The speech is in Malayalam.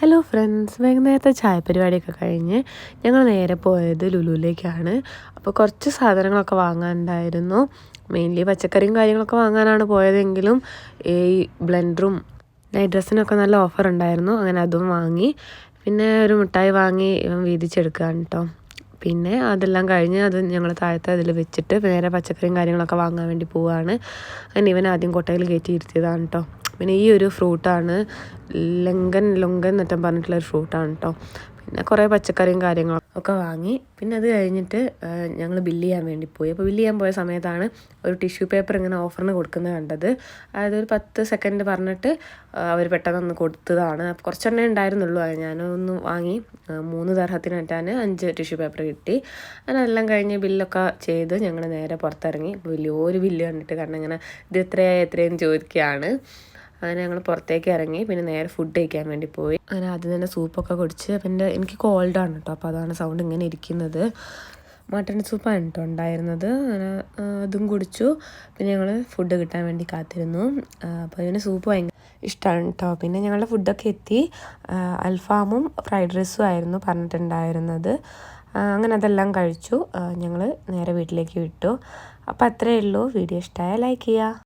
ഹലോ ഫ്രണ്ട്സ്, വൈകുന്നേരത്തെ ചായ പരിപാടിയൊക്കെ കഴിഞ്ഞ് ഞങ്ങൾ നേരെ പോയത് ലുലുവിലേക്കാണ്. അപ്പോൾ കുറച്ച് സാധനങ്ങളൊക്കെ വാങ്ങാനുണ്ടായിരുന്നു. മെയിൻലി പച്ചക്കറിയും കാര്യങ്ങളൊക്കെ വാങ്ങാനാണ് പോയതെങ്കിലും ഈ ബ്ലെൻഡറും നൈറ്റ് ഡ്രസ്സിനൊക്കെ നല്ല ഓഫർ ഉണ്ടായിരുന്നു. അങ്ങനെ അതും വാങ്ങി. പിന്നെ ഒരു മിഠായി വാങ്ങി വീതിച്ചെടുക്കുകയാണ് കേട്ടോ. പിന്നെ അതെല്ലാം കഴിഞ്ഞ് അത് ഞങ്ങൾ താഴത്തെ അതിൽ വെച്ചിട്ട് നേരെ പച്ചക്കറിയും കാര്യങ്ങളൊക്കെ വാങ്ങാൻ വേണ്ടി പോവുകയാണ്. അങ്ങനെ ഇവൻ ആദ്യം കൊട്ടയിൽ കയറ്റി ഇരുത്തിയതാണ് കേട്ടോ. പിന്നെ ഈ ഒരു ഫ്രൂട്ടാണ് ലൊങ്കൻ എന്നിട്ടും പറഞ്ഞിട്ടുള്ളൊരു ഫ്രൂട്ടാണ് കേട്ടോ. പിന്നെ കുറേ പച്ചക്കറിയും കാര്യങ്ങളൊക്കെ വാങ്ങി. പിന്നെ അത് കഴിഞ്ഞിട്ട് ഞങ്ങൾ ബില്ല് ചെയ്യാൻ വേണ്ടി പോയി. അപ്പോൾ ബില്ല് ചെയ്യാൻ പോയ സമയത്താണ് ഒരു ടിഷ്യൂ പേപ്പർ ഇങ്ങനെ ഓഫറിന് കൊടുക്കുന്നത് കണ്ടത്. അതായത് ഒരു 10 സെക്കൻഡ് പറഞ്ഞിട്ട് അവർ പെട്ടെന്ന് കൊടുത്തതാണ്. അപ്പോൾ കുറച്ചെണ്ണേ ഉണ്ടായിരുന്നുള്ളൂ. അത് ഞാനൊന്ന് വാങ്ങി. 3 ദർഹത്തിനായിട്ടാണ് 5 ടിഷ്യൂ പേപ്പർ കിട്ടി. അതെല്ലാം കഴിഞ്ഞ് ബില്ലൊക്കെ ചെയ്ത് ഞങ്ങൾ നേരെ പുറത്തിറങ്ങി. വലിയൊരു ബില്ല് കണ്ടിട്ട് കാരണം ഇങ്ങനെ ഇത് എത്രയെന്ന് ചോദിക്കുകയാണ്. അങ്ങനെ ഞങ്ങൾ പുറത്തേക്ക് ഇറങ്ങി. പിന്നെ നേരെ ഫുഡ് കഴിക്കാൻ വേണ്ടി പോയി. അങ്ങനെ ആദ്യം തന്നെ സൂപ്പൊക്കെ കുടിച്ച്. പിന്നെ എനിക്ക് കോൾഡാണ് കേട്ടോ, അപ്പോൾ അതാണ് സൗണ്ട് ഇങ്ങനെ ഇരിക്കുന്നത്. മട്ടൺ സൂപ്പാണ് കേട്ടോ ഉണ്ടായിരുന്നത്. അങ്ങനെ അതും കുടിച്ചു. പിന്നെ ഞങ്ങൾ ഫുഡ് കിട്ടാൻ വേണ്ടി കാത്തിരുന്നു. അപ്പോൾ ഇതിന് സൂപ്പ് ഭയങ്കര ഇഷ്ടമാണ് കേട്ടോ. പിന്നെ ഞങ്ങളുടെ ഫുഡൊക്കെ എത്തി. അൽഫാമും ഫ്രൈഡ് റൈസും ആയിരുന്നു പറഞ്ഞിട്ടുണ്ടായിരുന്നത്. അങ്ങനെ അതെല്ലാം കഴിച്ചു. ഞങ്ങൾ നേരെ വീട്ടിലേക്ക് വിട്ടു. അപ്പോൾ അത്രയേ ഉള്ളൂ. വീഡിയോ ഇഷ്ടമായാൽ ലൈക്ക് ചെയ്യുക.